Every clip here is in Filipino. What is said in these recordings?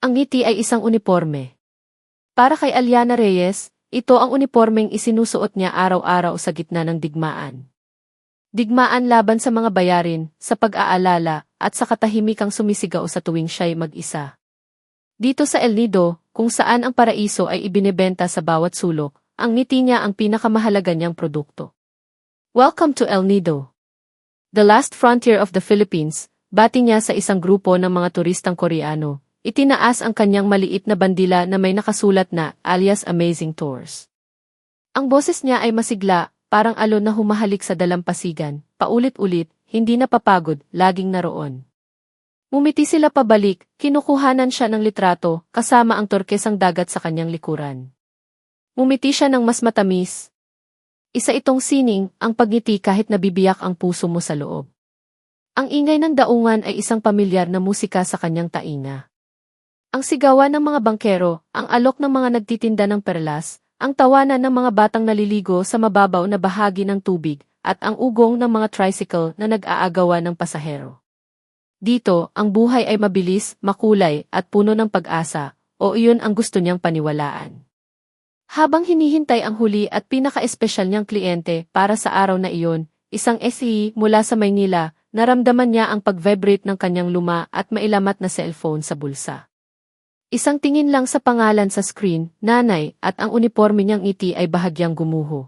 Ang ngiti ay isang uniporme. Para kay Aliana Reyes, ito ang unipormeng isinusuot niya araw-araw sa gitna ng digmaan. Digmaan laban sa mga bayarin, sa pag-aalala, at sa katahimikang sumisigaw sa tuwing siya'y mag-isa. Dito sa El Nido, kung saan ang paraiso ay ibinebenta sa bawat sulok, ang ngiti niya ang pinakamahalaga niyang produkto. Welcome to El Nido, the last frontier of the Philippines. Bati niya sa isang grupo ng mga turistang Koreano. Itinaas ang kanyang maliit na bandila na may nakasulat na alias Amazing Tours. Ang boses niya ay masigla, parang alon na humahalik sa dalampasigan, paulit-ulit, hindi napapagod, laging naroon. Mumiti sila pabalik, kinukuhanan siya ng litrato, kasama ang turkesang dagat sa kanyang likuran. Mumiti siya ng mas matamis. Isa itong sining, ang pagngiti kahit nabibiyak ang puso mo sa loob. Ang ingay ng daungan ay isang pamilyar na musika sa kanyang tainga. Ang sigawan ng mga bangkero, ang alok ng mga nagtitinda ng perlas, ang tawanan ng mga batang naliligo sa mababaw na bahagi ng tubig, at ang ugong ng mga tricycle na nag-aagawan ng pasahero. Dito, ang buhay ay mabilis, makulay, at puno ng pag-asa, o iyon ang gusto niyang paniwalaan. Habang hinihintay ang huli at pinaka-espesyal niyang kliyente para sa araw na iyon, isang SE mula sa Maynila, naramdaman niya ang pag-vibrate ng kanyang luma at mailamat na cellphone sa bulsa. Isang tingin lang sa pangalan sa screen, nanay, at ang uniforme niyang ngiti ay bahagyang gumuho.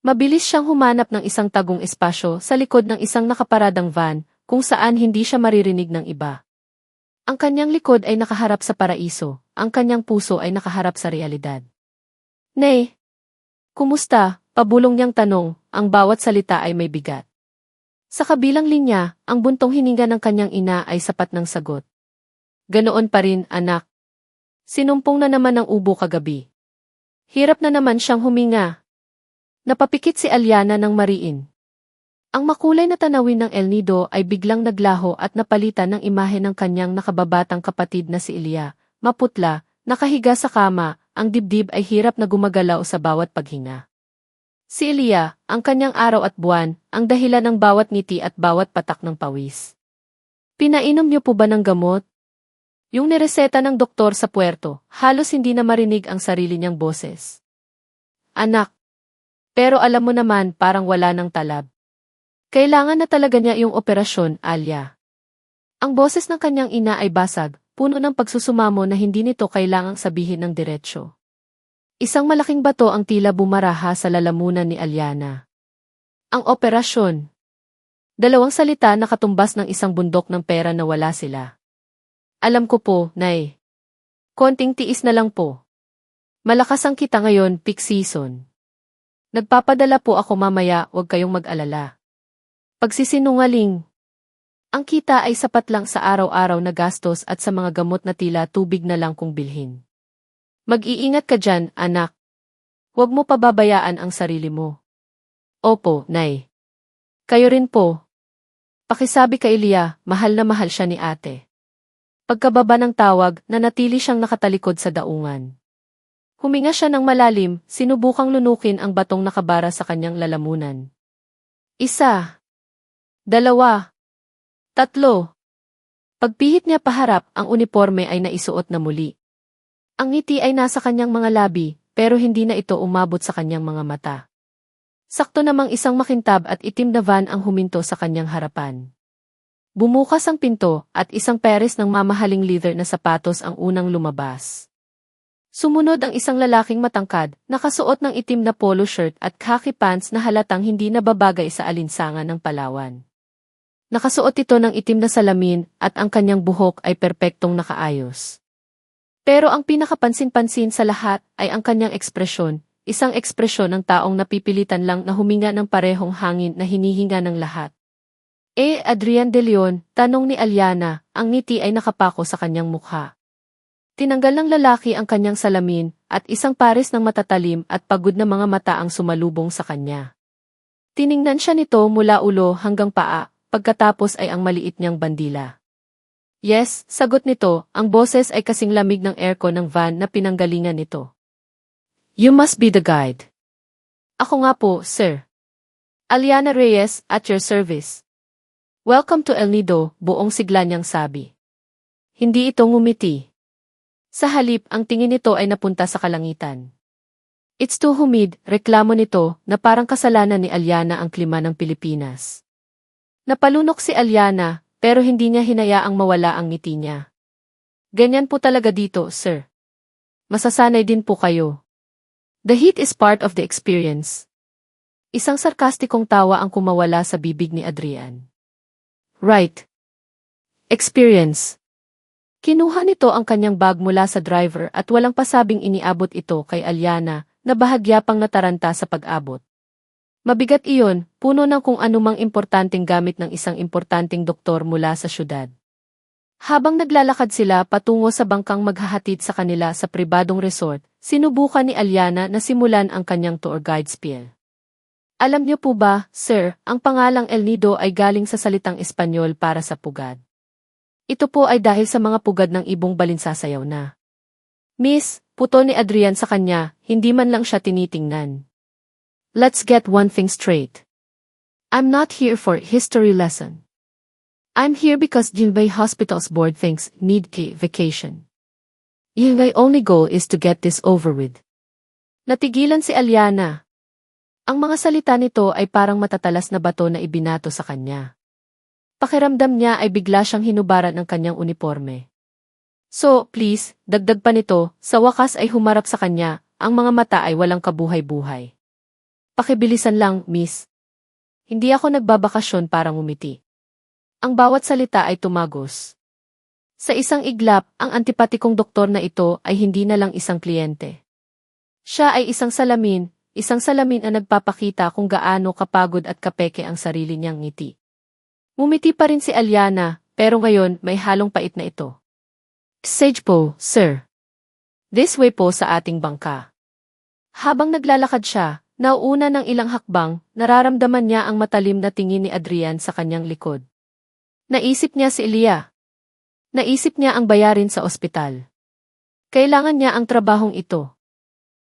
Mabilis siyang humanap ng isang tagong espasyo sa likod ng isang nakaparadang van, kung saan hindi siya maririnig ng iba. Ang kanyang likod ay nakaharap sa paraiso, ang kanyang puso ay nakaharap sa realidad. Nay! Kumusta? Pabulong niyang tanong, ang bawat salita ay may bigat. Sa kabilang linya, ang buntong hininga ng kanyang ina ay sapat ng sagot. Ganoon pa rin, anak. Sinumpong na naman ang ubo kagabi. Hirap na naman siyang huminga. Napapikit si Aliana ng mariin. Ang makulay na tanawin ng El Nido ay biglang naglaho at napalitan ng imahe ng kanyang nakababatang kapatid na si Elia, maputla, nakahiga sa kama, ang dibdib ay hirap na gumagalaw sa bawat paghinga. Si Elia, ang kanyang araw at buwan, ang dahilan ng bawat ngiti at bawat patak ng pawis. Pinainom niyo po ba ng gamot? Yung nireseta ng doktor sa puerto, halos hindi na marinig ang sarili niyang boses. Anak. Pero alam mo naman parang wala ng talab. Kailangan na talaga niya yung operasyon, Alia. Ang boses ng kanyang ina ay basag, puno ng pagsusumamo na hindi nito kailangang sabihin ng diretsyo. Isang malaking bato ang tila bumaraha sa lalamunan ni Aliana. Ang operasyon. Dalawang salita na katumbas ng isang bundok ng pera na wala sila. Alam ko po, Nay. Konting tiis na lang po. Malakas ang kita ngayon, peak season. Nagpapadala po ako mamaya, huwag kayong mag-alala. Pagsisinungaling. Ang kita ay sapat lang sa araw-araw na gastos at sa mga gamot na tila tubig na lang kung bilhin. Mag-iingat ka dyan, anak. Huwag mo pababayaan ang sarili mo. Opo, Nay. Kayo rin po. Pakisabi kay Elia, mahal na mahal siya ni ate. Pagkababa ng tawag, nanatili siyang nakatalikod sa daungan. Huminga siya ng malalim, sinubukang lunukin ang batong nakabara sa kanyang lalamunan. 1, 2, 3. Pagpihit niya paharap, ang uniforme ay naisuot na muli. Ang ngiti ay nasa kanyang mga labi, pero hindi na ito umabot sa kanyang mga mata. Sakto namang isang makintab at itim na van ang huminto sa kanyang harapan. Bumukas ang pinto at isang pares ng mamahaling leather na sapatos ang unang lumabas. Sumunod ang isang lalaking matangkad, nakasuot ng itim na polo shirt at khaki pants na halatang hindi nababagay sa alinsangan ng Palawan. Nakasuot ito ng itim na salamin at ang kanyang buhok ay perpektong nakaayos. Pero ang pinakapansin-pansin sa lahat ay ang kanyang ekspresyon, isang ekspresyon ng taong napipilitan lang na huminga ng parehong hangin na hinihinga ng lahat. Adrian De Leon, tanong ni Aliana, ang ngiti ay nakapako sa kanyang mukha. Tinanggal ng lalaki ang kanyang salamin, at isang pares ng matatalim at pagod na mga mata ang sumalubong sa kanya. Tiningnan siya nito mula ulo hanggang paa, pagkatapos ay ang maliit niyang bandila. Yes, sagot nito, ang boses ay kasing lamig ng aircon ng van na pinanggalingan nito. You must be the guide. Ako nga po, sir. Aliana Reyes, at your service. Welcome to El Nido, buong sigla niyang sabi. Hindi ito ngumiti. Sa halip, ang tingin nito ay napunta sa kalangitan. It's too humid, reklamo nito, na parang kasalanan ni Alyana ang klima ng Pilipinas. Napalunok si Alyana, pero hindi niya hinayaang mawala ang ngiti niya. Ganyan po talaga dito, sir. Masasanay din po kayo. The heat is part of the experience. Isang sarkastikong tawa ang kumawala sa bibig ni Adrian. Right. Experience. Kinuha nito ang kanyang bag mula sa driver at walang pasabing iniabot ito kay Alyana na bahagya pang nataranta sa pag-abot. Mabigat iyon, puno ng kung anumang importanteng gamit ng isang importanteng doktor mula sa syudad. Habang naglalakad sila patungo sa bangkang maghahatid sa kanila sa pribadong resort, sinubukan ni Alyana na simulan ang kanyang tour guide spiel. Alam niyo po ba, sir, ang pangalang El Nido ay galing sa salitang Espanyol para sa pugad. Ito po ay dahil sa mga pugad ng ibong balinsasayaw na. Miss, puto ni Adrian sa kanya, hindi man lang siya tinitingnan. Let's get one thing straight. I'm not here for history lesson. I'm here because Jinbei Hospital's board thinks need a vacation. Jinbei only goal is to get this over with. Natigilan si Alyana. Ang mga salita nito ay parang matatalas na bato na ibinato sa kanya. Pakiramdam niya ay bigla siyang hinubaran ng kanyang uniforme. So, please, dagdag pa nito, sa wakas ay humarap sa kanya, ang mga mata ay walang kabuhay-buhay. Pakibilisan lang, miss. Hindi ako nagbabakasyon para ngumiti. Ang bawat salita ay tumagos. Sa isang iglap, ang antipatikong doktor na ito ay hindi na lang isang kliyente. Siya ay isang salamin na nagpapakita kung gaano kapagod at kapeke ang sarili niyang ngiti. Ngumiti pa rin si Alyana, pero ngayon may halong pait na ito. Sage po, sir. This way po sa ating bangka. Habang naglalakad siya, nauuna ng ilang hakbang, nararamdaman niya ang matalim na tingin ni Adrian sa kanyang likod. Naisip niya si Elia. Naisip niya ang bayarin sa ospital. Kailangan niya ang trabahong ito.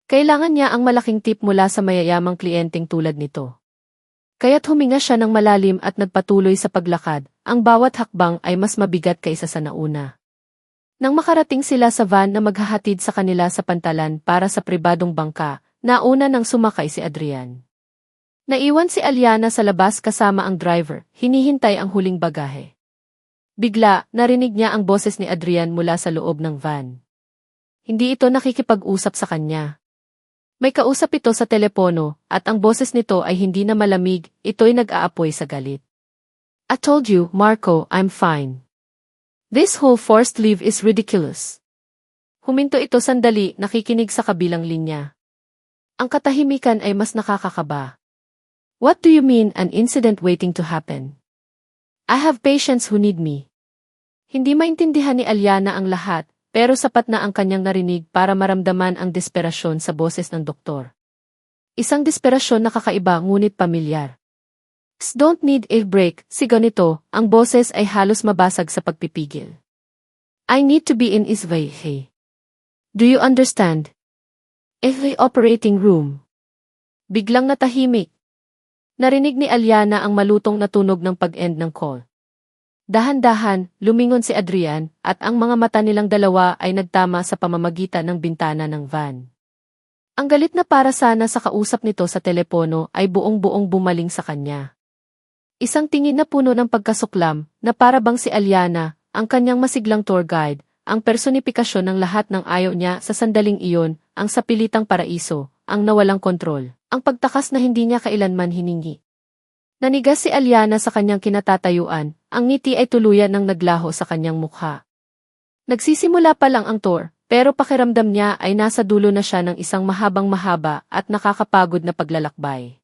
Kailangan niya ang malaking tip mula sa mayayamang kliyenteng tulad nito. Kaya't huminga siya ng malalim at nagpatuloy sa paglakad, ang bawat hakbang ay mas mabigat kaysa sa nauna. Nang makarating sila sa van na maghahatid sa kanila sa pantalan para sa pribadong bangka, nauna nang sumakay si Adrian. Naiwan si Alyana sa labas kasama ang driver, hinihintay ang huling bagahe. Bigla, narinig niya ang boses ni Adrian mula sa loob ng van. Hindi ito nakikipag-usap sa kanya. May kausap ito sa telepono, at ang boses nito ay hindi na malamig, ito'y nag-aapoy sa galit. I told you, Marco, I'm fine. This whole forced leave is ridiculous. Huminto ito sandali, nakikinig sa kabilang linya. Ang katahimikan ay mas nakakakaba. What do you mean an incident waiting to happen? I have patients who need me. Hindi maintindihan ni Alyana ang lahat, pero sapat na ang kanyang narinig para maramdaman ang desperasyon sa boses ng doktor. Isang desperasyon na kakaiba ngunit pamilyar. Don't need a break, sigaw nito, ang boses ay halos mabasag sa pagpipigil. I need to be in his way, hey. Do you understand? The operating room. Biglang natahimik. Narinig ni Alyana ang malutong na tunog ng pag-end ng call. Dahan-dahan, lumingon si Adrian, at ang mga mata nilang dalawa ay nagtama sa pamamagitan ng bintana ng van. Ang galit na para sana sa kausap nito sa telepono ay buong-buong bumaling sa kanya. Isang tingin na puno ng pagkasuklam, na para bang si Alyana, ang kanyang masiglang tour guide, ang personifikasyon ng lahat ng ayaw niya sa sandaling iyon, ang sapilitang paraiso, ang nawalang kontrol, ang pagtakas na hindi niya kailanman hiningi. Nanigas si Alyana sa kanyang kinatatayuan, ang ngiti ay tuluyan ng naglaho sa kanyang mukha. Nagsisimula pa lang ang tour, pero pakiramdam niya ay nasa dulo na siya ng isang mahabang-mahaba at nakakapagod na paglalakbay.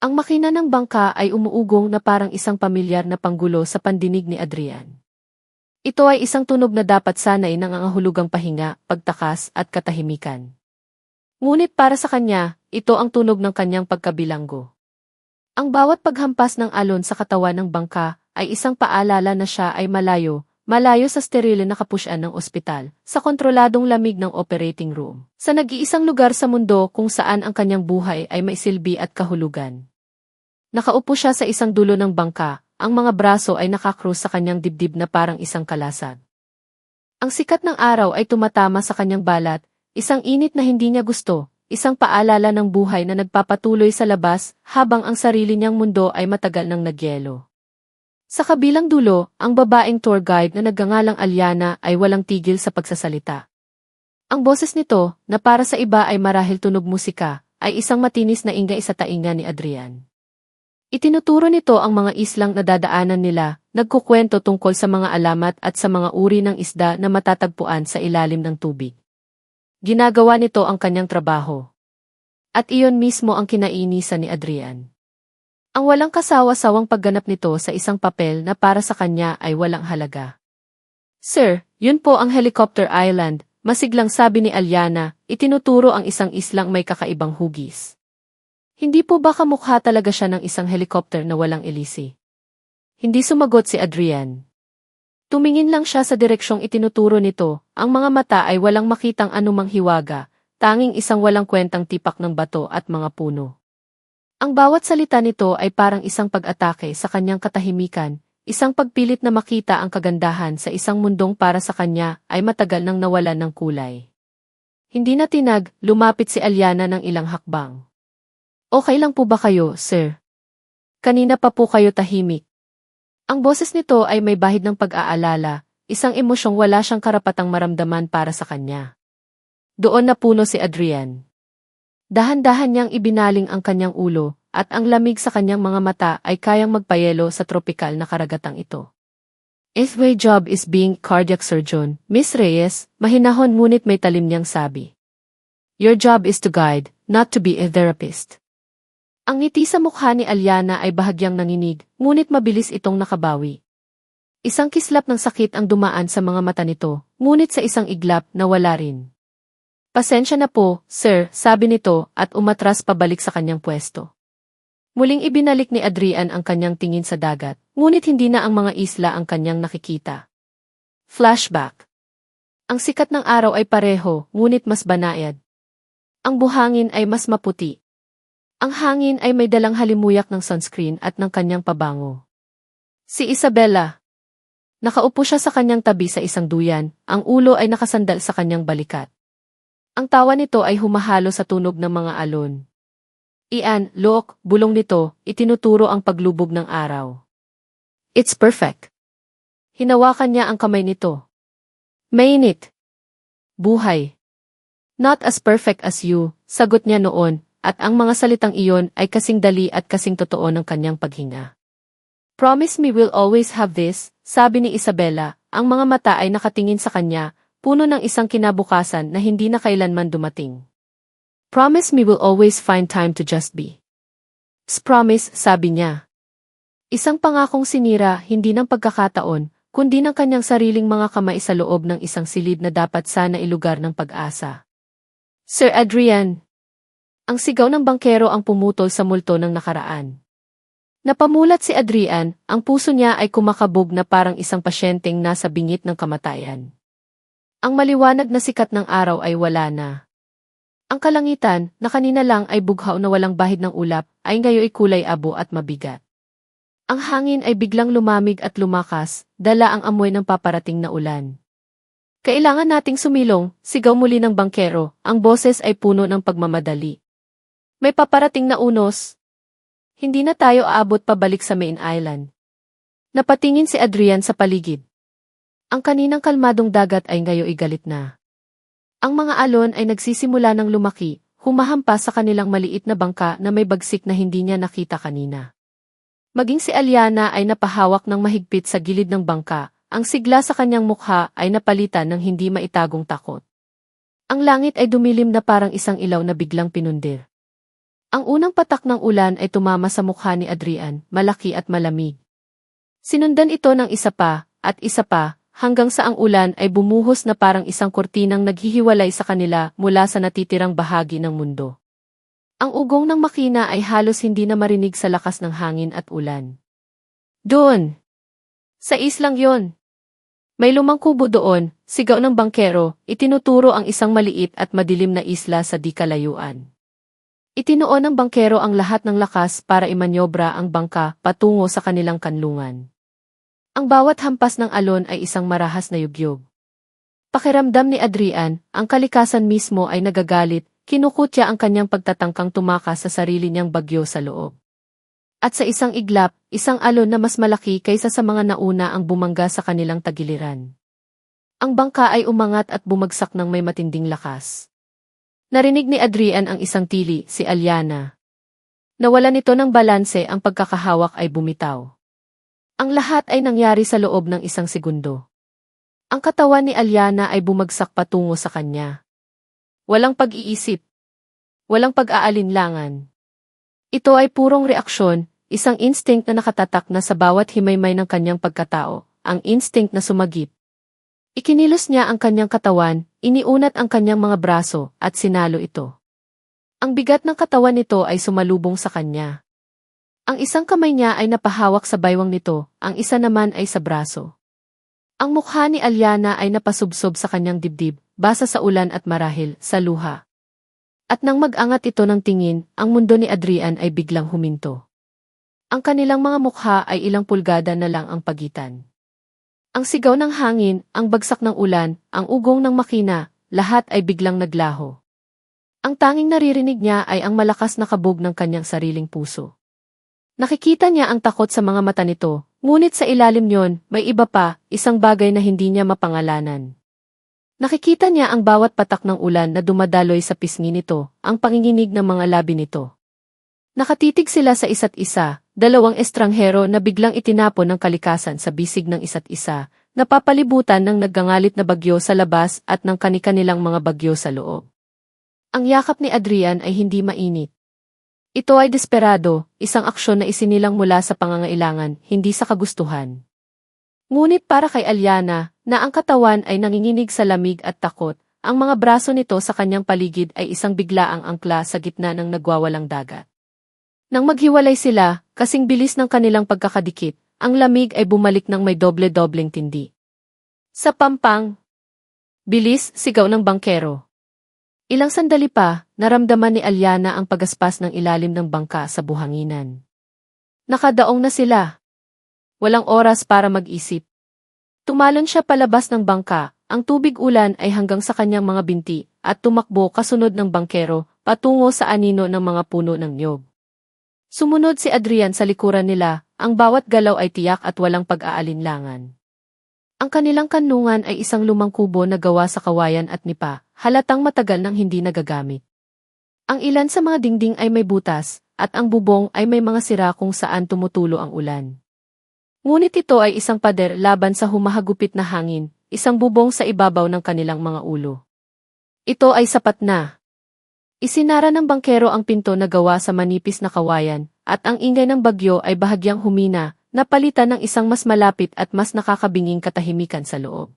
Ang makina ng bangka ay umuugong na parang isang pamilyar na panggulo sa pandinig ni Adrian. Ito ay isang tunog na dapat sanay nangangahulugang pahinga, pagtakas at katahimikan. Ngunit para sa kanya, ito ang tunog ng kanyang pagkabilanggo. Ang bawat paghampas ng alon sa katawan ng bangka ay isang paalala na siya ay malayo sa sterile na kapusyan ng ospital, sa kontroladong lamig ng operating room, sa nag-iisang lugar sa mundo kung saan ang kanyang buhay ay may silbi at kahulugan. Nakaupo siya sa isang dulo ng bangka, ang mga braso ay nakakrus sa kanyang dibdib na parang isang kalasag. Ang sikat ng araw ay tumatama sa kanyang balat, isang init na hindi niya gusto, isang paalala ng buhay na nagpapatuloy sa labas habang ang sarili niyang mundo ay matagal nang nagyelo. Sa kabilang dulo, ang babaeng tour guide na nagngangalang Alyana ay walang tigil sa pagsasalita. Ang boses nito, na para sa iba ay marahil tunog musika, ay isang matinis na ingay sa tainga ni Adrian. Itinuturo nito ang mga islang nadadaanan nila, nagkukwento tungkol sa mga alamat at sa mga uri ng isda na matatagpuan sa ilalim ng tubig. Ginagawa nito ang kanyang trabaho. At iyon mismo ang kinainisan ni Adrian. Ang walang kasawa-sawang pagganap nito sa isang papel na para sa kanya ay walang halaga. Sir, yun po ang Helicopter Island, masiglang sabi ni Alyana, itinuturo ang isang islang may kakaibang hugis. Hindi po ba kamukha talaga siya ng isang helicopter na walang elisi? Hindi sumagot si Adrian. Tumingin lang siya sa direksyong itinuturo nito, ang mga mata ay walang makitang anumang hiwaga, tanging isang walang kwentang tipak ng bato at mga puno. Ang bawat salita nito ay parang isang pag-atake sa kanyang katahimikan, isang pagpilit na makita ang kagandahan sa isang mundong para sa kanya ay matagal nang nawalan ng kulay. Hindi na tinag, lumapit si Alyana ng ilang hakbang. Okay lang po ba kayo, sir? Kanina pa po kayo tahimik. Ang boses nito ay may bahid ng pag-aalala, isang emosyong wala siyang karapatang maramdaman para sa kanya. Doon napuno si Adrian. Dahan-dahan niyang ibinaling ang kanyang ulo, at ang lamig sa kanyang mga mata ay kayang magpayelo sa tropikal na karagatang ito. If my job is being cardiac surgeon, Miss Reyes, mahinahon ngunit may talim niyang sabi. Your job is to guide, not to be a therapist. Ang ngiti sa mukha ni Alyana ay bahagyang nanginig, ngunit mabilis itong nakabawi. Isang kislap ng sakit ang dumaan sa mga mata nito, ngunit sa isang iglap na wala rin. Pasensya na po, sir, sabi nito at umatras pabalik sa kanyang pwesto. Muling ibinalik ni Adrian ang kanyang tingin sa dagat, ngunit hindi na ang mga isla ang kanyang nakikita. Flashback. Ang sikat ng araw ay pareho, ngunit mas banayad. Ang buhangin ay mas maputi. Ang hangin ay may dalang halimuyak ng sunscreen at ng kanyang pabango. Si Isabella. Nakaupo siya sa kanyang tabi sa isang duyan, ang ulo ay nakasandal sa kanyang balikat. Ang tawa nito ay humahalo sa tunog ng mga alon. Ian, look, bulong nito, itinuturo ang paglubog ng araw. It's perfect. Hinawakan niya ang kamay nito. Mainit. Buhay. Not as perfect as you, sagot niya noon. At ang mga salitang iyon ay kasing dali at kasing totoo ng kanyang paghinga. Promise me we'll always have this, sabi ni Isabella, ang mga mata ay nakatingin sa kanya, puno ng isang kinabukasan na hindi na kailanman dumating. Promise me we'll always find time to just be. Promise, sabi niya. Isang pangakong sinira hindi ng pagkakataon, kundi ng kanyang sariling mga kamay sa loob ng isang silid na dapat sana ilugar ng pag-asa. Sir Adrian. Ang sigaw ng bangkero ang pumutol sa multo ng nakaraan. Napamulat si Adrian, ang puso niya ay kumakabog na parang isang pasyenteng nasa bingit ng kamatayan. Ang maliwanag na sikat ng araw ay wala na. Ang kalangitan, na kanina lang ay bughaw na walang bahid ng ulap, ay ngayon kulay abo at mabigat. Ang hangin ay biglang lumamig at lumakas, dala ang amoy ng paparating na ulan. Kailangan nating sumilong, sigaw muli ng bangkero, ang boses ay puno ng pagmamadali. May paparating na unos. Hindi na tayo aabot pabalik sa main island. Napatingin si Adrian sa paligid. Ang kaninang kalmadong dagat ay ngayon galit na. Ang mga alon ay nagsisimula ng lumaki, humahampas sa kanilang maliit na bangka na may bagsik na hindi niya nakita kanina. Maging si Alyana ay napahawak ng mahigpit sa gilid ng bangka, ang sigla sa kanyang mukha ay napalitan ng hindi maitagong takot. Ang langit ay dumilim na parang isang ilaw na biglang pinundir. Ang unang patak ng ulan ay tumama sa mukha ni Adrian, malaki at malamig. Sinundan ito ng isa pa, at isa pa, hanggang sa ang ulan ay bumuhos na parang isang kurtinang naghihiwalay sa kanila mula sa natitirang bahagi ng mundo. Ang ugong ng makina ay halos hindi na marinig sa lakas ng hangin at ulan. Doon! Sa islang yon! May lumang kubo doon, sigaw ng bangkero, itinuturo ang isang maliit at madilim na isla sa di kalayuan. Itinuon ng bangkero ang lahat ng lakas para imanyobra ang bangka patungo sa kanilang kanlungan. Ang bawat hampas ng alon ay isang marahas na yugyog. Pakiramdam ni Adrian, ang kalikasan mismo ay nagagalit, kinukutya ang kanyang pagtatangkang tumakas sa sarili niyang bagyo sa loob. At sa isang iglap, isang alon na mas malaki kaysa sa mga nauna ang bumangga sa kanilang tagiliran. Ang bangka ay umangat at bumagsak ng may matinding lakas. Narinig ni Adrian ang isang tili, si Alyana. Nawala nito ng balanse, ang pagkakahawak ay bumitaw. Ang lahat ay nangyari sa loob ng isang segundo. Ang katawan ni Alyana ay bumagsak patungo sa kanya. Walang pag-iisip. Walang pag-aalinlangan. Ito ay purong reaksyon, isang instinct na nakatatak na sa bawat himaymay ng kanyang pagkatao, ang instinct na sumagip. Ikinilos niya ang kanyang katawan, iniunat ang kanyang mga braso, at sinalo ito. Ang bigat ng katawan nito ay sumalubong sa kanya. Ang isang kamay niya ay napahawak sa baywang nito, ang isa naman ay sa braso. Ang mukha ni Alyana ay napasubsob sa kanyang dibdib, basa sa ulan at marahil, sa luha. At nang mag-angat ito ng tingin, ang mundo ni Adrian ay biglang huminto. Ang kanilang mga mukha ay ilang pulgada na lang ang pagitan. Ang sigaw ng hangin, ang bagsak ng ulan, ang ugong ng makina, lahat ay biglang naglaho. Ang tanging naririnig niya ay ang malakas na kabog ng kanyang sariling puso. Nakikita niya ang takot sa mga mata nito, ngunit sa ilalim niyon, may iba pa, isang bagay na hindi niya mapangalanan. Nakikita niya ang bawat patak ng ulan na dumadaloy sa pisngi nito, ang panginginig ng mga labi nito. Nakatitig sila sa isa't isa, dalawang estranghero na biglang itinapon ng kalikasan sa bisig ng isa't isa, napapalibutan ng naggangalit na bagyo sa labas at ng kani-kanilang mga bagyo sa loob. Ang yakap ni Adrian ay hindi mainit. Ito ay desperado, isang aksyon na isinilang mula sa pangangailangan, hindi sa kagustuhan. Ngunit para kay Alyana, na ang katawan ay nanginginig sa lamig at takot, ang mga braso nito sa kanyang paligid ay isang biglaang angkla sa gitna ng nagwawalang dagat. Nang maghiwalay sila, kasing bilis ng kanilang pagkakadikit, ang lamig ay bumalik ng may doble-dobleng tindi. Sa pampang, bilis, sigaw ng bangkero. Ilang sandali pa, naramdaman ni Alyana ang pagaspas ng ilalim ng bangka sa buhanginan. Nakadaong na sila. Walang oras para mag-isip. Tumalon siya palabas ng bangka, ang tubig ulan ay hanggang sa kanyang mga binti, at tumakbo kasunod ng bangkero, patungo sa anino ng mga puno ng niyog. Sumunod si Adrian sa likuran nila, ang bawat galaw ay tiyak at walang pag-aalinlangan. Ang kanilang kanlungan ay isang lumang kubo na gawa sa kawayan at nipa, halatang matagal nang hindi nagagamit. Ang ilan sa mga dingding ay may butas, at ang bubong ay may mga sira kung saan tumutulo ang ulan. Ngunit ito ay isang pader laban sa humahagupit na hangin, isang bubong sa ibabaw ng kanilang mga ulo. Ito ay sapat na. Isinara ng bangkero ang pinto na gawa sa manipis na kawayan, at ang ingay ng bagyo ay bahagyang humina, napalitan ng isang mas malapit at mas nakakabinging katahimikan sa loob.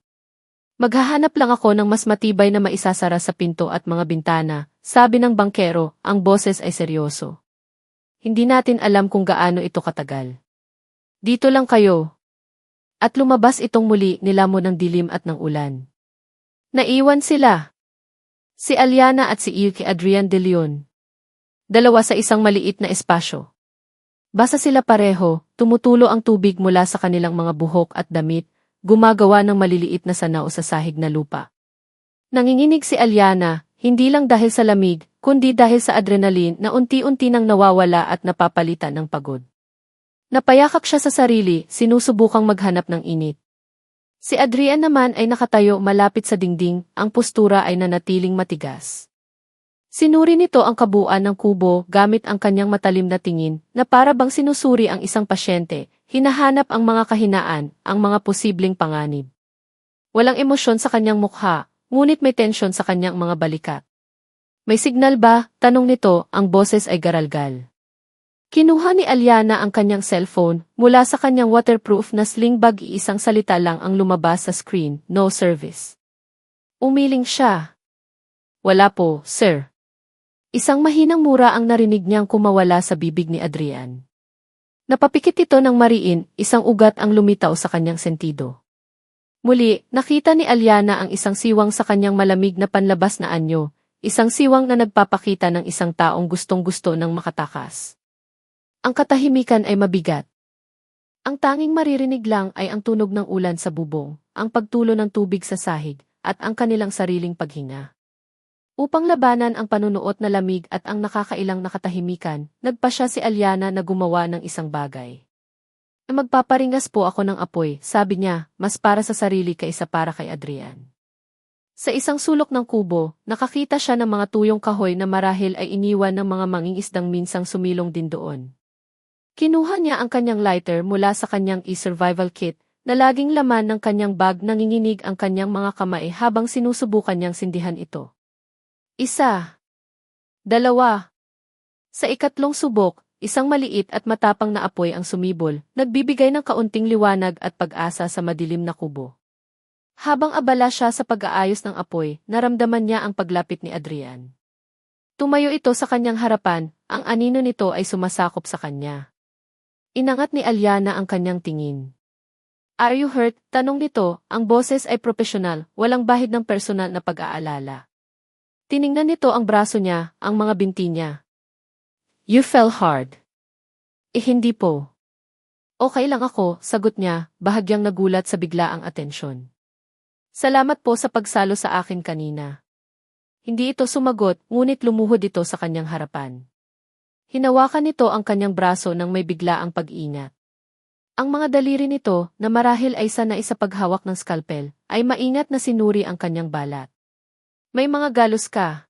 Maghahanap lang ako ng mas matibay na maisasara sa pinto at mga bintana, sabi ng bangkero, ang boses ay seryoso. Hindi natin alam kung gaano ito katagal. Dito lang kayo. At lumabas itong muli nilamon ng dilim at ng ulan. Naiwan sila. Si Alyana at si Yuki Adrian de Leon. Dalawa sa isang maliit na espasyo. Basa sila pareho, tumutulo ang tubig mula sa kanilang mga buhok at damit, gumagawa ng maliliit na sanaw sa sahig na lupa. Nanginginig si Alyana, hindi lang dahil sa lamig, kundi dahil sa adrenaline na unti-unti nang nawawala at napapalitan ng pagod. Napayakap siya sa sarili, sinusubukang maghanap ng init. Si Adrian naman ay nakatayo malapit sa dingding, ang postura ay nanatiling matigas. Sinuri nito ang kabuuan ng kubo gamit ang kanyang matalim na tingin na para bang sinusuri ang isang pasyente, hinahanap ang mga kahinaan, ang mga posibleng panganib. Walang emosyon sa kanyang mukha, ngunit may tensyon sa kanyang mga balikat. May signal ba? Tanong nito, ang boses ay garalgal. Kinuha ni Alyana ang kanyang cellphone, mula sa kanyang waterproof na sling bag iisang salita lang ang lumabas sa screen, no service. Umiling siya. Wala po, sir. Isang mahinang mura ang narinig niyang kumawala sa bibig ni Adrian. Napapikit ito ng mariin, isang ugat ang lumitaw sa kanyang sentido. Muli, nakita ni Alyana ang isang siwang sa kanyang malamig na panlabas na anyo, isang siwang na nagpapakita ng isang taong gustong-gusto ng makatakas. Ang katahimikan ay mabigat. Ang tanging maririnig lang ay ang tunog ng ulan sa bubong, ang pagtulo ng tubig sa sahig, at ang kanilang sariling paghinga. Upang labanan ang panunuot na lamig at ang nakakailang nakatahimikan, nagpasya si Alyana na gumawa ng isang bagay. Magpaparingas po ako ng apoy, sabi niya, mas para sa sarili kaysa para kay Adrian. Sa isang sulok ng kubo, nakakita siya ng mga tuyong kahoy na marahil ay iniwan ng mga mangingisdang minsang sumilong din doon. Kinuha niya ang kanyang lighter mula sa kanyang e-survival kit, na laging laman ng kanyang bag, nanginginig ang kanyang mga kamay habang sinusubukan niyang sindihan ito. 1, 2. Sa ikatlong subok, isang maliit at matapang na apoy ang sumibol, nagbibigay ng kaunting liwanag at pag-asa sa madilim na kubo. Habang abala siya sa pag-aayos ng apoy, naramdaman niya ang paglapit ni Adrian. Tumayo ito sa kanyang harapan, ang anino nito ay sumasakop sa kanya. Inangat ni Alyana ang kanyang tingin. "Are you hurt?" tanong nito, ang boses ay propesyonal, walang bahid ng personal na pag-aalala. Tiningnan nito ang braso niya, ang mga binti niya. "You fell hard." Hindi po. Okay lang ako, sagot niya, bahagyang nagulat sa biglaang atensyon. "Salamat po sa pagsalo sa akin kanina." Hindi ito sumagot, ngunit lumuhod ito sa kanyang harapan. Hinawakan nito ang kanyang braso nang may biglaang pag-ingat. Ang mga daliri nito, na marahil ay sanay sa paghawak ng skalpel, ay maingat na sinuri ang kanyang balat. "May mga galos ka."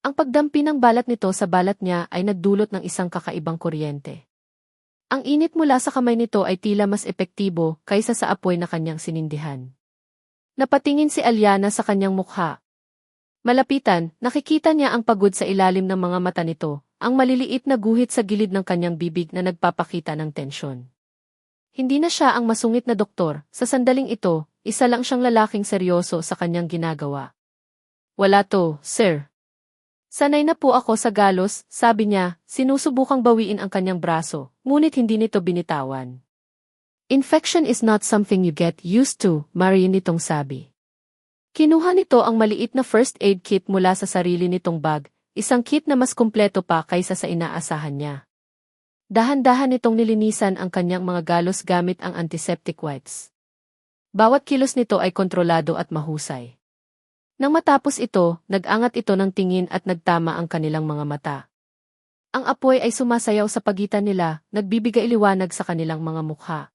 Ang pagdampi ng balat nito sa balat niya ay nagdulot ng isang kakaibang kuryente. Ang init mula sa kamay nito ay tila mas epektibo kaysa sa apoy na kanyang sinindihan. Napatingin si Alyana sa kanyang mukha. Malapitan, nakikita niya ang pagod sa ilalim ng mga mata nito, ang maliliit na guhit sa gilid ng kanyang bibig na nagpapakita ng tensyon. Hindi na siya ang masungit na doktor, sa sandaling ito, isa lang siyang lalaking seryoso sa kanyang ginagawa. "Wala to, sir." "Sanay na po ako sa galos," sabi niya, sinusubukang bawiin ang kanyang braso, ngunit hindi nito binitawan. "Infection is not something you get used to," Marian nitong sabi. Kinuha nito ang maliit na first aid kit mula sa sarili nitong bag, isang kit na mas kumpleto pa kaysa sa inaasahan niya. Dahan-dahan nitong nilinisan ang kanyang mga galos gamit ang antiseptic wipes. Bawat kilos nito ay kontrolado at mahusay. Nang matapos ito, nag-angat ito ng tingin at nagtama ang kanilang mga mata. Ang apoy ay sumasayaw sa pagitan nila, nagbibigay liwanag sa kanilang mga mukha.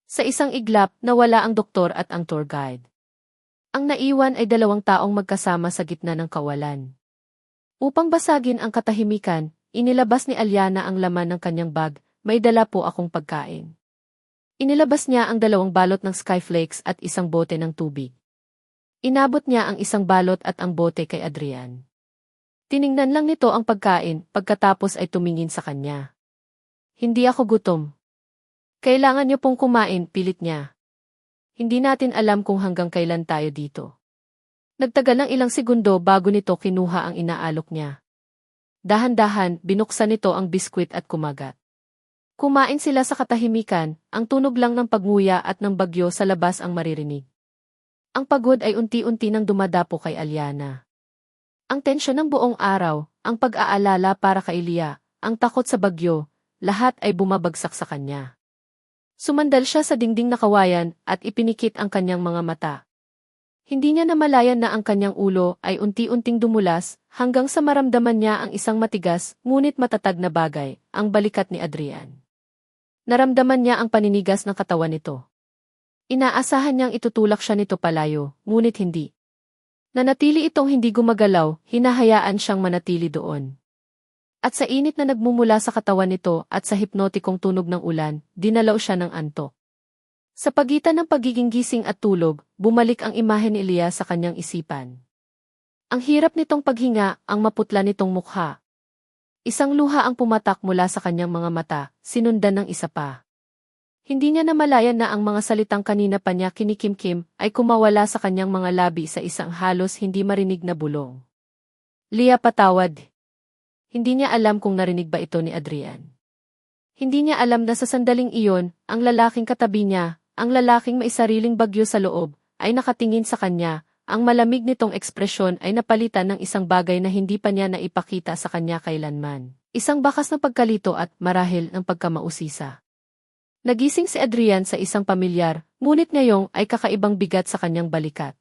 Sa isang iglap, nawala ang doktor at ang tour guide. Ang naiwan ay 2 taong magkasama sa gitna ng kawalan. Upang basagin ang katahimikan, inilabas ni Alyana ang laman ng kanyang bag, "May dala po akong pagkain." Inilabas niya ang 2 balot ng skyflakes at isang bote ng tubig. Inabot niya ang isang balot at ang bote kay Adrian. Tiningnan lang nito ang pagkain, pagkatapos ay tumingin sa kanya. "Hindi ako gutom." "Kailangan niyo pong kumain," pilit niya. "Hindi natin alam kung hanggang kailan tayo dito." Nagtagal ng ilang segundo bago nito kinuha ang inaalok niya. Dahan-dahan, binuksan nito ang biskwit at kumagat. Kumain sila sa katahimikan, ang tunog lang ng pagnguya at ng bagyo sa labas ang maririnig. Ang pagod ay unti-unti nang dumadapo kay Alyana. Ang tensyon ng buong araw, ang pag-aalala para kay Lia, ang takot sa bagyo, lahat ay bumabagsak sa kanya. Sumandal siya sa dingding na kawayan at ipinikit ang kanyang mga mata. Hindi niya namalayan na ang kanyang ulo ay unti-unting dumulas hanggang sa maramdaman niya ang isang matigas ngunit matatag na bagay, ang balikat ni Adrian. Naramdaman niya ang paninigas ng katawan nito. Inaasahan niyang itutulak siya nito palayo, ngunit hindi. Nanatili itong hindi gumagalaw, hinahayaan siyang manatili doon. At sa init na nagmumula sa katawan nito at sa hipnotikong tunog ng ulan, dinalaw siya ng antok. Sa pagitan ng pagiging gising at tulog, bumalik ang imahe ni Elia sa kanyang isipan. Ang hirap nitong paghinga, ang maputla nitong mukha. Isang luha ang pumatak mula sa kanyang mga mata, sinundan ng isa pa. Hindi niya namalayan na ang mga salitang kanina pa niya kinikimkim ay kumawala sa kanyang mga labi sa isang halos hindi marinig na bulong. "Lia, patawad." Hindi niya alam kung narinig ba ito ni Adrian. Hindi niya alam na sa sandaling iyon, ang lalaking katabi niya, ang lalaking may sariling bagyo sa loob, ay nakatingin sa kanya, ang malamig nitong ekspresyon ay napalitan ng isang bagay na hindi pa niya naipakita sa kanya kailanman. Isang bakas ng pagkalito at, marahil, ng pagkamausisa. Nagising si Adrian sa isang pamilyar, ngunit ngayong ay kakaibang bigat sa kanyang balikat.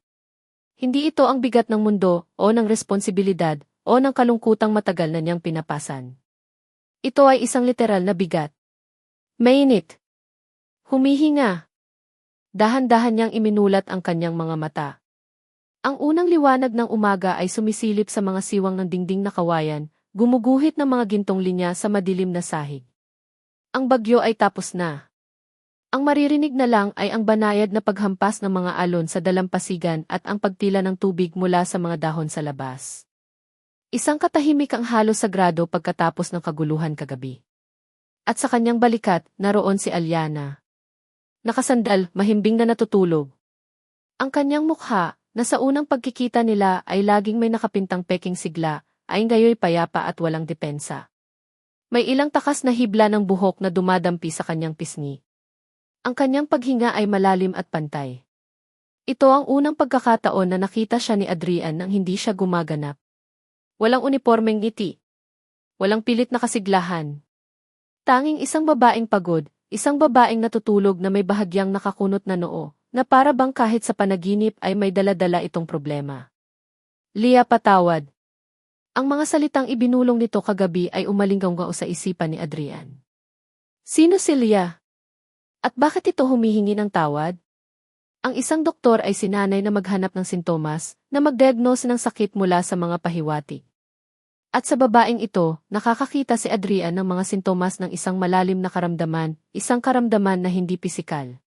Hindi ito ang bigat ng mundo, o ng responsibilidad, o ng kalungkutang matagal na niyang pinapasan. Ito ay isang literal na bigat. Mainit. Humihinga. Dahan-dahan niyang iminulat ang kanyang mga mata. Ang unang liwanag ng umaga ay sumisilip sa mga siwang ng dingding na kawayan, gumuguhit ng mga gintong linya sa madilim na sahig. Ang bagyo ay tapos na. Ang maririnig na lang ay ang banayad na paghampas ng mga alon sa dalampasigan at ang pagtila ng tubig mula sa mga dahon sa labas. Isang katahimik ang halos sagrado pagkatapos ng kaguluhan kagabi. At sa kanyang balikat, naroon si Alyana. Nakasandal, mahimbing na natutulog. Ang kanyang mukha, na sa unang pagkikita nila ay laging may nakapintang peking sigla, ay ngayoy payapa at walang depensa. May ilang takas na hibla ng buhok na dumadampi sa kanyang pisngi. Ang kanyang paghinga ay malalim at pantay. Ito ang unang pagkakataon na nakita siya ni Adrian nang hindi siya gumaganap. Walang unipormeng ngiti. Walang pilit na kasiglahan. Tanging isang babaeng pagod, isang babaeng natutulog na may bahagyang nakakunot na noo, na para bang kahit sa panaginip ay may dala-dala itong problema. Leah, patawad. Ang mga salitang ibinulong nito kagabi ay umalingaw sa isipan ni Adrian. Sino si Leah? At bakit ito humihingi ng tawad? Ang isang doktor ay sinanay na maghanap ng sintomas, na mag-diagnose ng sakit mula sa mga pahiwatig. At sa babaeng ito, nakakakita si Adrian ng mga sintomas ng isang malalim na karamdaman, isang karamdaman na hindi pisikal.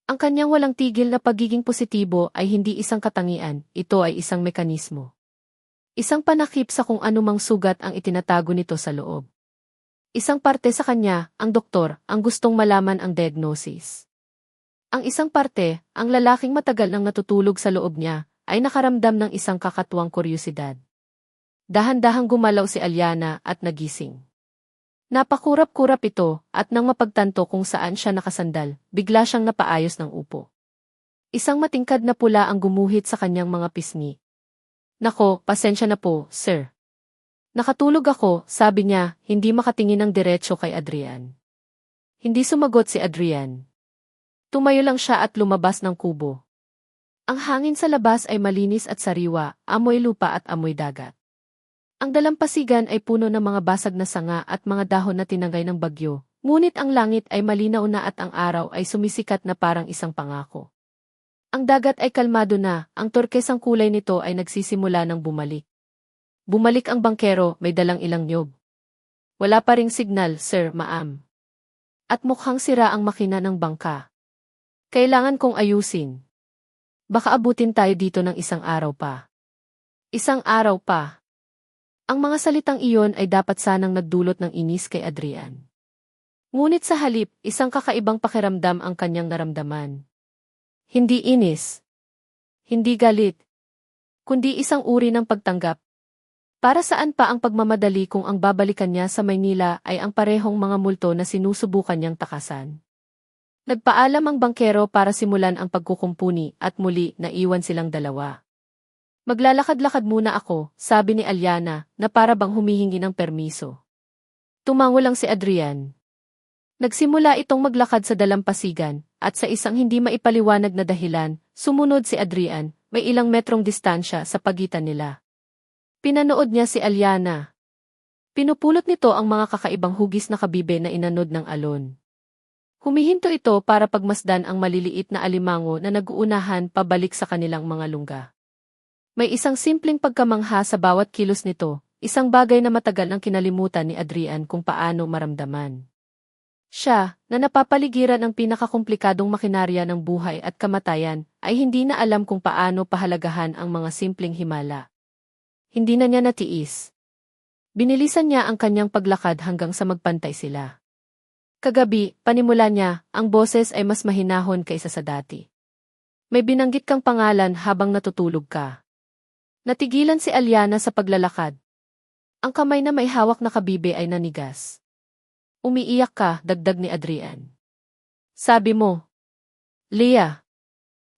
Ang kanyang walang tigil na pagiging positibo ay hindi isang katangian, ito ay isang mekanismo. Isang panakip sa kung anumang sugat ang itinatago nito sa loob. Isang parte sa kanya, ang doktor, ang gustong malaman ang diagnosis. Ang isang parte, ang lalaking matagal nang natutulog sa loob niya, ay nakaramdam ng isang kakatuwang kuryosidad. Dahan-dahang gumalaw si Alyana at nagising. Napakurap-kurap ito, at nang mapagtanto kung saan siya nakasandal, bigla siyang napaayos ng upo. Isang matingkad na pula ang gumuhit sa kanyang mga pisngi. Nako, pasensya na po, sir. Nakatulog ako, sabi niya, hindi makatingin ng diretso kay Adrian. Hindi sumagot si Adrian. Tumayo lang siya at lumabas ng kubo. Ang hangin sa labas ay malinis at sariwa, amoy lupa at amoy dagat. Ang dalampasigan ay puno ng mga basag na sanga at mga dahon na tinangay ng bagyo, ngunit ang langit ay malinaw na at ang araw ay sumisikat na parang isang pangako. Ang dagat ay kalmado na, ang turkesang kulay nito ay nagsisimula ng bumalik. Bumalik ang bangkero, may dalang ilang niyog. Wala pa ring signal, sir, ma'am. At mukhang sira ang makina ng bangka. Kailangan kong ayusin. Baka abutin tayo dito ng isang araw pa. Isang araw pa. Ang mga salitang iyon ay dapat sanang nagdulot ng inis kay Adrian. Ngunit sa halip, isang kakaibang pakiramdam ang kanyang naramdaman. Hindi inis. Hindi galit. Kundi isang uri ng pagtanggap. Para saan pa ang pagmamadali kung ang babalikan niya sa Maynila ay ang parehong mga multo na sinusubukan niyang takasan? Nagpaalam ang bangkero para simulan ang pagkukumpuni at muli naiwan silang dalawa. Maglalakad-lakad muna ako, sabi ni Alyana, na para bang humihingi ng permiso. Tumango lang si Adrian. Nagsimula itong maglakad sa dalampasigan, at sa isang hindi maipaliwanag na dahilan, sumunod si Adrian, may ilang metrong distansya sa pagitan nila. Pinanood niya si Alyana. Pinupulot nito ang mga kakaibang hugis na kabibe na inanod ng alon. Humihinto ito para pagmasdan ang maliliit na alimango na nag-uunahan pabalik sa kanilang mga lungga. May isang simpleng pagkamangha sa bawat kilos nito, isang bagay na matagal nang kinalimutan ni Adrian kung paano maramdaman. Siya, na napapaligiran ng pinakakomplikadong makinarya ng buhay at kamatayan, ay hindi na alam kung paano pahalagahan ang mga simpleng himala. Hindi na niya natiis. Binilisan niya ang kanyang paglakad hanggang sa magpantay sila. Kagabi, panimula niya, ang boses ay mas mahinahon kaysa sa dati. May binanggit kang pangalan habang natutulog ka. Natigilan si Alyana sa paglalakad. Ang kamay na may hawak na kabibe ay nanigas. Umiiyak ka, dagdag ni Adrian. Sabi mo, Leah.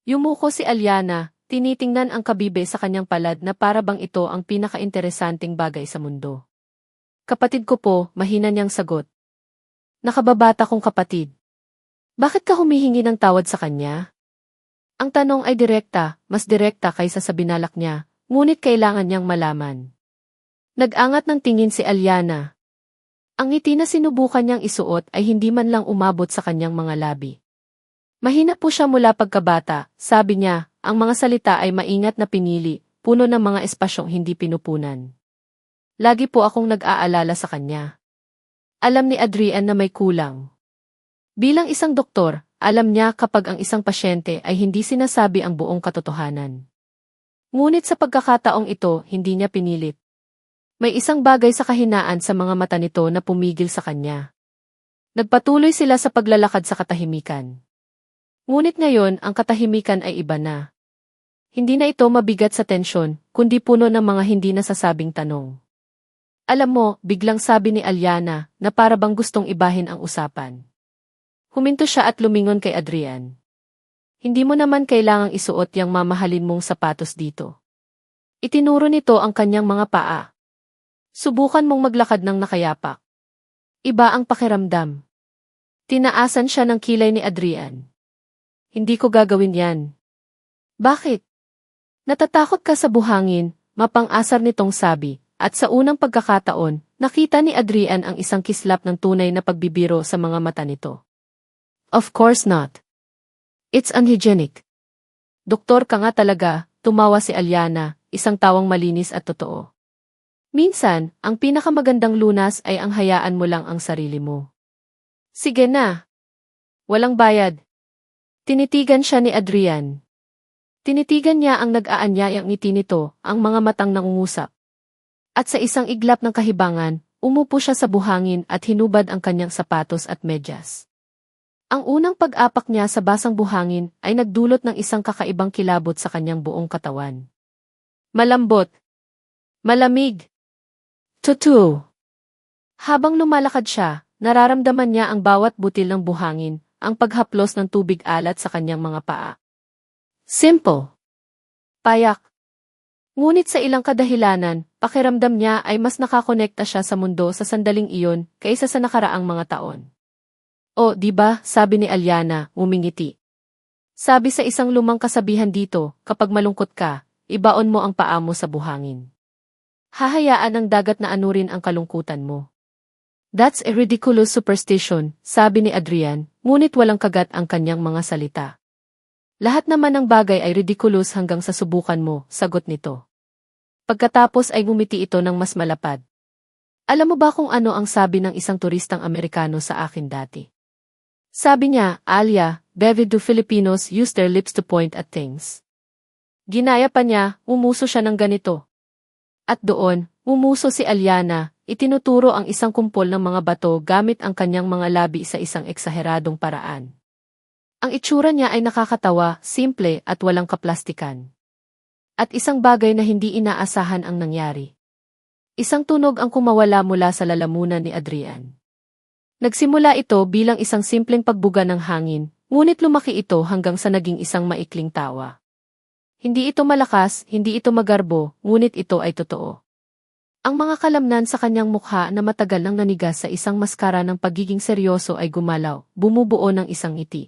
Yumuko si Alyana. Tinitingnan ang kabibe sa kanyang palad na para bang ito ang pinaka-interesanting bagay sa mundo. Kapatid ko po, mahina niyang sagot. Nakababata kong kapatid. Bakit ka humihingi ng tawad sa kanya? Ang tanong ay direkta, mas direkta kaysa sa binalak niya, ngunit kailangan niyang malaman. Nag-angat ng tingin si Alyana. Ang ngiti na sinubukan niyang isuot ay hindi man lang umabot sa kanyang mga labi. Mahina po siya mula pagkabata, sabi niya, ang mga salita ay maingat na pinili, puno ng mga espasyong hindi pinupunan. Lagi po akong nag-aalala sa kanya. Alam ni Adrian na may kulang. Bilang isang doktor, alam niya kapag ang isang pasyente ay hindi sinasabi ang buong katotohanan. Ngunit sa pagkakataong ito, hindi niya pinilit. May isang bagay sa kahinaan sa mga mata nito na pumigil sa kanya. Nagpatuloy sila sa paglalakad sa katahimikan. Ngunit ngayon, ang katahimikan ay iba na. Hindi na ito mabigat sa tensyon, kundi puno ng mga hindi nasasabing tanong. Alam mo, biglang sabi ni Alyana na para bang gustong ibahin ang usapan. Huminto siya at lumingon kay Adrian. Hindi mo naman kailangang isuot yang mamahalin mong sapatos dito. Itinuro nito ang kanyang mga paa. Subukan mong maglakad ng nakayapak. Iba ang pakiramdam. Tinaasan siya ng kilay ni Adrian. Hindi ko gagawin yan. Bakit? Natatakot ka sa buhangin, mapang-asar nitong sabi, at sa unang pagkakataon, nakita ni Adrian ang isang kislap ng tunay na pagbibiro sa mga mata nito. Of course not. It's unhygienic. Doktor ka nga talaga, tumawa si Alyana, isang tawang malinis at totoo. Minsan, ang pinakamagandang lunas ay ang hayaan mo lang ang sarili mo. Sige na. Walang bayad. Tinitigan siya ni Adrian. Tinitigan niya ang nag-aanyayang ngiti nito, ang mga matang nangungusap. At sa isang iglap ng kahibangan, umupo siya sa buhangin at hinubad ang kanyang sapatos at medyas. Ang unang pag-apak niya sa basang buhangin ay nagdulot ng isang kakaibang kilabot sa kanyang buong katawan. Malambot. Malamig. Tutu. Habang lumalakad siya, nararamdaman niya ang bawat butil ng buhangin, ang paghaplos ng tubig alat sa kanyang mga paa. Simple. Payak. Ngunit sa ilang kadahilanan, pakiramdam niya ay mas nakakonekta siya sa mundo sa sandaling iyon kaysa sa nakaraang mga taon. O, di ba, sabi ni Alyana, umingiti. Sabi sa isang lumang kasabihan dito, kapag malungkot ka, ibaon mo ang paa mo sa buhangin. Hahayaan ng dagat na anurin ang kalungkutan mo. That's a ridiculous superstition, sabi ni Adrian, ngunit walang kagat ang kanyang mga salita. Lahat naman ng bagay ay ridiculous hanggang sa subukan mo, sagot nito. Pagkatapos ay ngumiti ito ng mas malapad. Alam mo ba kung ano ang sabi ng isang turistang Amerikano sa akin dati? Sabi niya, Alia, David do Filipinos use their lips to point at things. Ginaya pa niya, umuso siya ng ganito. At doon, umuso si Alyana, itinuturo ang isang kumpol ng mga bato gamit ang kanyang mga labi sa isang eksaheradong paraan. Ang itsura niya ay nakakatawa, simple at walang kaplastikan. At isang bagay na hindi inaasahan ang nangyari. Isang tunog ang kumawala mula sa lalamunan ni Adrian. Nagsimula ito bilang isang simpleng pagbuga ng hangin, ngunit lumaki ito hanggang sa naging isang maikling tawa. Hindi ito malakas, hindi ito magarbo, ngunit ito ay totoo. Ang mga kalamnan sa kanyang mukha na matagal nang nanigas sa isang maskara ng pagiging seryoso ay gumalaw, bumubuo ng isang ngiti.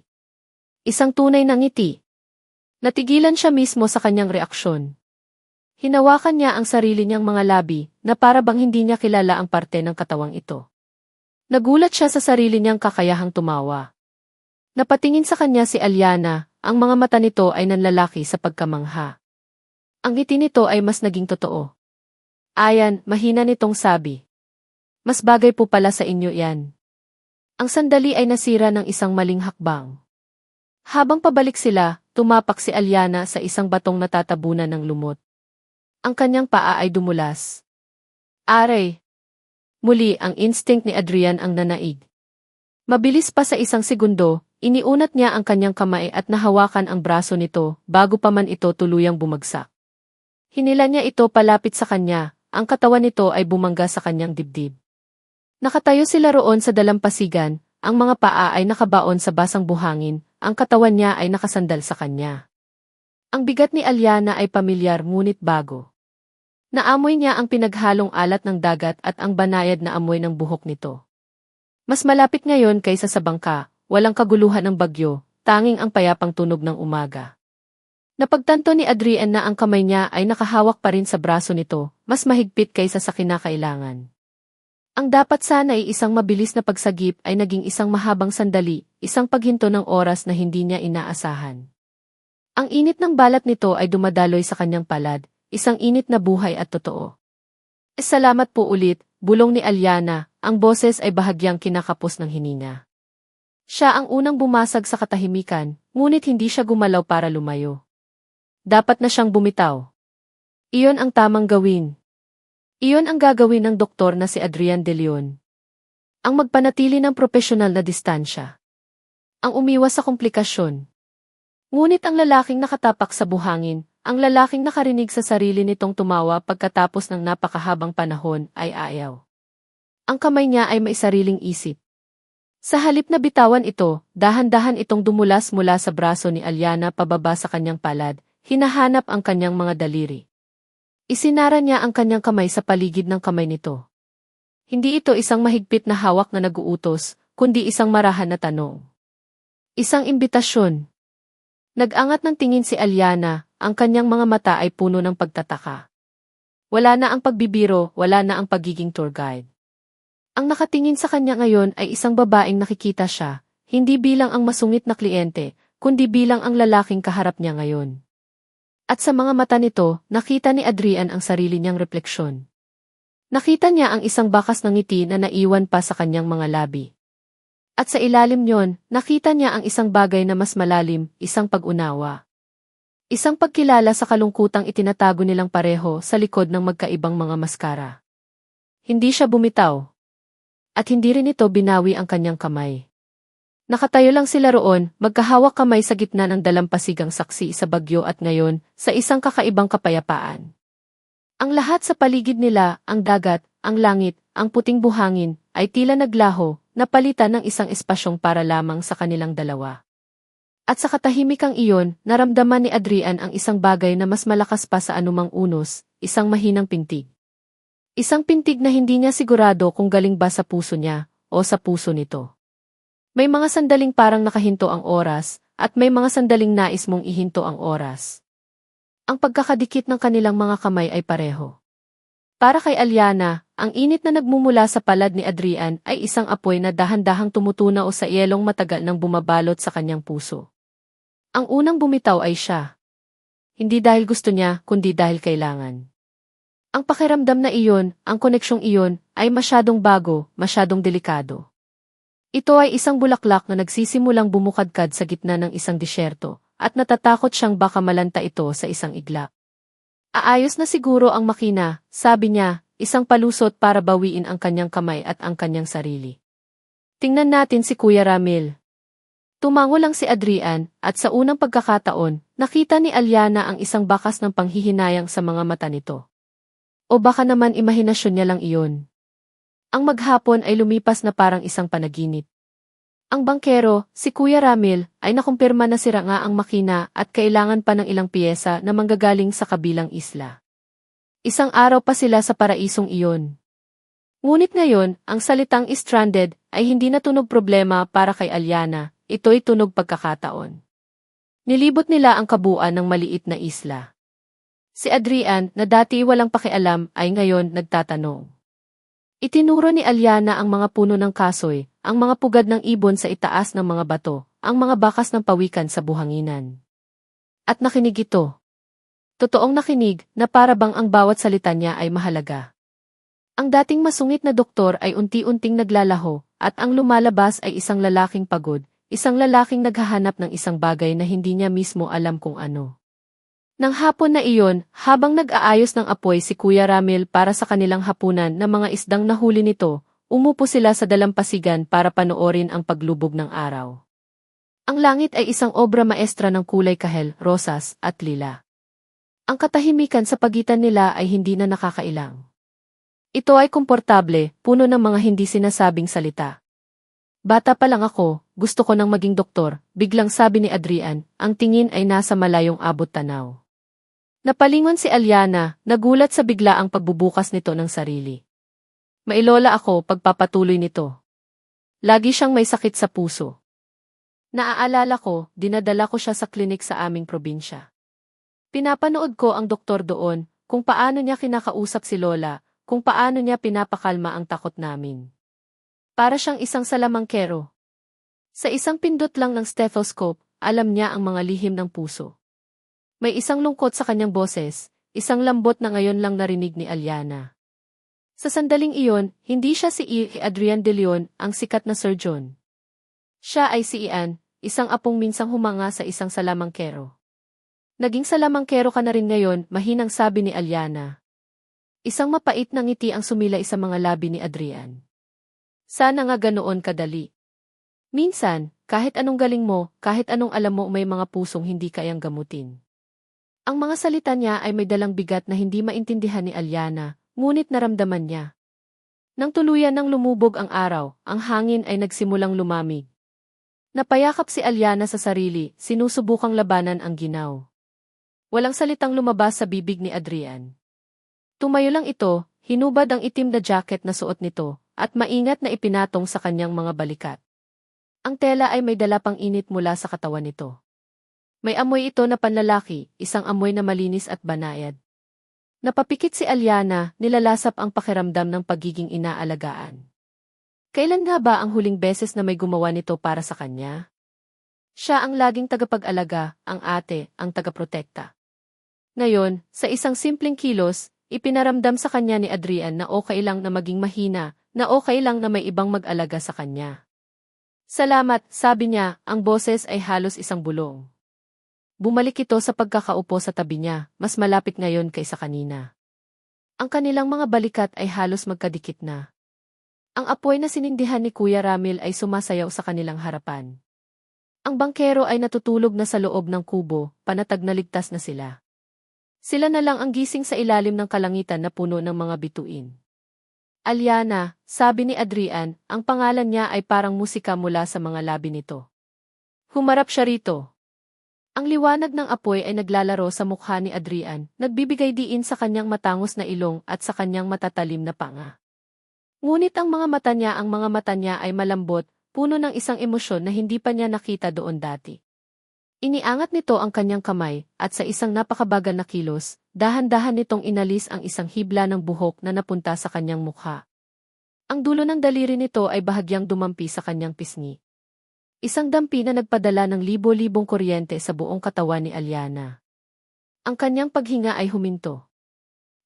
Isang tunay na ngiti. Natigilan siya mismo sa kanyang reaksyon. Hinawakan niya ang sarili niyang mga labi, na para bang hindi niya kilala ang parte ng katawang ito. Nagulat siya sa sarili niyang kakayahang tumawa. Napatingin sa kanya si Alyana, ang mga mata nito ay nanlalaki sa pagkamangha. Ang ngiti nito ay mas naging totoo. Ayan, mahina nitong sabi. Mas bagay po pala sa inyo yan. Ang sandali ay nasira ng isang maling hakbang. Habang pabalik sila, tumapak si Alyana sa isang batong natatabunan ng lumot. Ang kanyang paa ay dumulas. Aray! Muli ang instinct ni Adrian ang nanaig. Mabilis pa sa isang segundo, iniunat niya ang kanyang kamay at nahawakan ang braso nito bago pa man ito tuluyang bumagsak. Hinila niya ito palapit sa kanya, ang katawan nito ay bumangga sa kanyang dibdib. Nakatayo sila roon sa dalampasigan, ang mga paa ay nakabaon sa basang buhangin, ang katawan niya ay nakasandal sa kanya. Ang bigat ni Alyana ay pamilyar ngunit bago. Naamoy niya ang pinaghalong alat ng dagat at ang banayad na amoy ng buhok nito. Mas malapit ngayon kaysa sa bangka, walang kaguluhan ng bagyo, tanging ang payapang tunog ng umaga. Napagtanto ni Adrian na ang kamay niya ay nakahawak pa rin sa braso nito, mas mahigpit kaysa sa kinakailangan. Ang dapat sana ay isang mabilis na pagsagip ay naging isang mahabang sandali, isang paghinto ng oras na hindi niya inaasahan. Ang init ng balat nito ay dumadaloy sa kanyang palad, isang init na buhay at totoo. Salamat po ulit, bulong ni Alyana, ang boses ay bahagyang kinakapos ng hininga. Siya ang unang bumasag sa katahimikan, ngunit hindi siya gumalaw para lumayo. Dapat na siyang bumitaw. Iyon ang tamang gawin. Iyon ang gagawin ng doktor na si Adrian De Leon. Ang magpanatili ng propesyonal na distansya. Ang umiwas sa komplikasyon. Ngunit ang lalaking nakatapak sa buhangin, ang lalaking nakarinig sa sarili nitong tumawa pagkatapos ng napakahabang panahon ay ayaw. Ang kamay niya ay may sariling isip. Sa halip na bitawan ito, dahan-dahan itong dumulas mula sa braso ni Alyana pababa sa kanyang palad, hinahanap ang kanyang mga daliri. Isinara niya ang kanyang kamay sa paligid ng kamay nito. Hindi ito isang mahigpit na hawak na nag-uutos, kundi isang marahan na tanong. Isang imbitasyon. Nag-angat ng tingin si Alyana, ang kanyang mga mata ay puno ng pagtataka. Wala na ang pagbibiro, wala na ang pagiging tour guide. Ang nakatingin sa kanya ngayon ay isang babaeng nakikita siya, hindi bilang ang masungit na kliyente, kundi bilang ang lalaking kaharap niya ngayon. At sa mga mata nito, nakita ni Adrian ang sarili niyang refleksyon. Nakita niya ang isang bakas ng ngiti na naiwan pa sa kanyang mga labi. At sa ilalim niyon, nakita niya ang isang bagay na mas malalim, isang pag-unawa. Isang pagkilala sa kalungkutang itinatago nilang pareho sa likod ng magkaibang mga maskara. Hindi siya bumitaw. At hindi rin ito binawi ang kanyang kamay. Nakatayo lang sila roon, magkahawak kamay sa gitna ng dalampasigang saksi sa bagyo at ngayon, sa isang kakaibang kapayapaan. Ang lahat sa paligid nila, ang dagat, ang langit, ang puting buhangin, ay tila naglaho, napalitan ng isang espasyong para lamang sa kanilang dalawa. At sa katahimikang iyon, naramdaman ni Adrian ang isang bagay na mas malakas pa sa anumang unos, isang mahinang pintig. Isang pintig na hindi niya sigurado kung galing ba sa puso niya, o sa puso nito. May mga sandaling parang nakahinto ang oras, at may mga sandaling nais mong ihinto ang oras. Ang pagkakadikit ng kanilang mga kamay ay pareho. Para kay Alyana, ang init na nagmumula sa palad ni Adrian ay isang apoy na dahan-dahang tumutunaw sa yelong matagal nang bumabalot sa kanyang puso. Ang unang bumitaw ay siya. Hindi dahil gusto niya, kundi dahil kailangan. Ang pakiramdam na iyon, ang koneksyong iyon, ay masyadong bago, masyadong delikado. Ito ay isang bulaklak na nagsisimulang bumukadkad sa gitna ng isang disyerto, at natatakot siyang baka malanta ito sa isang iglap. Aayos na siguro ang makina, sabi niya, isang palusot para bawiin ang kanyang kamay at ang kanyang sarili. Tingnan natin si Kuya Ramil. Tumango lang si Adrian, at sa unang pagkakataon, nakita ni Alyana ang isang bakas ng panghihinayang sa mga mata nito. O baka naman imahinasyon niya lang iyon. Ang maghapon ay lumipas na parang isang panaginip. Ang bangkero, si Kuya Ramil, ay nakumpirma na sira nga ang makina at kailangan pa ng ilang piyesa na manggagaling sa kabilang isla. Isang araw pa sila sa paraisong iyon. Ngunit ngayon, ang salitang stranded ay hindi na tunog problema para kay Alyana, ito'y tunog pagkakataon. Nilibot nila ang kabuuan ng maliit na isla. Si Adrian, na dati walang pakialam, ay ngayon nagtatanong. Itinuro ni Alyana ang mga puno ng kasoy, ang mga pugad ng ibon sa itaas ng mga bato, ang mga bakas ng pawikan sa buhanginan. At nakinig ito. Totoong nakinig na para bang ang bawat salita niya ay mahalaga. Ang dating masungit na doktor ay unti-unting naglalaho, at ang lumalabas ay isang lalaking pagod, isang lalaking naghahanap ng isang bagay na hindi niya mismo alam kung ano. Nang hapon na iyon, habang nag-aayos ng apoy si Kuya Ramil para sa kanilang hapunan na mga isdang nahuli nito, umupo sila sa dalampasigan para panoorin ang paglubog ng araw. Ang langit ay isang obra maestra ng kulay kahel, rosas, at lila. Ang katahimikan sa pagitan nila ay hindi na nakakailang. Ito ay komportable, puno ng mga hindi sinasabing salita. Bata pa lang ako, gusto ko nang maging doktor, biglang sabi ni Adrian, ang tingin ay nasa malayong abot tanaw. Napalingon si Alyana, nagulat sa biglaang pagbubukas nito ng sarili. Mailola ako pagpapatuloy nito. Lagi siyang may sakit sa puso. Naaalala ko, dinadala ko siya sa klinik sa aming probinsya. Pinapanood ko ang doktor doon, kung paano niya kinakausap si Lola, kung paano niya pinapakalma ang takot namin. Para siyang isang salamangkero. Sa isang pindot lang ng stethoscope, alam niya ang mga lihim ng puso. May isang lungkot sa kanyang boses, isang lambot na ngayon lang narinig ni Alyana. Sa sandaling iyon, hindi siya si Adrian De Leon, ang sikat na surgeon. Siya ay si Ian, isang apong minsang humanga sa isang salamangkero. Naging salamangkero ka na rin ngayon, mahinang sabi ni Alyana. Isang mapait na ngiti ang sumilay sa mga labi ni Adrian. Sana nga ganoon kadali. Minsan, kahit anong galing mo, kahit anong alam mo may mga pusong hindi kayang gamutin. Ang mga salita niya ay may dalang bigat na hindi maintindihan ni Alyana, ngunit naramdaman niya. Nang tuluyan nang lumubog ang araw, ang hangin ay nagsimulang lumamig. Napayakap si Alyana sa sarili, sinusubukang labanan ang ginaw. Walang salitang lumabas sa bibig ni Adrian. Tumayo lang ito, hinubad ang itim na jacket na suot nito, at maingat na ipinatong sa kanyang mga balikat. Ang tela ay may dala pang init mula sa katawan nito. May amoy ito na panlalaki, isang amoy na malinis at banayad. Napapikit si Alyana, nilalasap ang pakiramdam ng pagiging inaalagaan. Kailan nga ba ang huling beses na may gumawa nito para sa kanya? Siya ang laging tagapag-alaga, ang ate, ang tagaprotekta. Ngayon, sa isang simpleng kilos, ipinaramdam sa kanya ni Adrian na okay lang na maging mahina, na okay lang na may ibang mag-alaga sa kanya. Salamat, sabi niya, ang boses ay halos isang bulong. Bumalik ito sa pagkakaupo sa tabi niya, mas malapit ngayon kaysa kanina. Ang kanilang mga balikat ay halos magkadikit na. Ang apoy na sinindihan ni Kuya Ramil ay sumasayaw sa kanilang harapan. Ang bangkero ay natutulog na sa loob ng kubo, panatag na ligtas na sila. Sila na lang ang gising sa ilalim ng kalangitan na puno ng mga bituin. Alyana, sabi ni Adrian, ang pangalan niya ay parang musika mula sa mga labi nito. Humarap siya rito. Ang liwanag ng apoy ay naglalaro sa mukha ni Adrian, nagbibigay diin sa kanyang matangos na ilong at sa kanyang matatalim na panga. Ngunit ang mga mata niya ay malambot, puno ng isang emosyon na hindi pa niya nakita doon dati. Iniangat nito ang kanyang kamay, at sa isang napakabagal na kilos, dahan-dahan nitong inalis ang isang hibla ng buhok na napunta sa kanyang mukha. Ang dulo ng daliri nito ay bahagyang dumampi sa kanyang pisngi. Isang dampi na nagpadala ng libo-libong kuryente sa buong katawan ni Alyana. Ang kanyang paghinga ay huminto.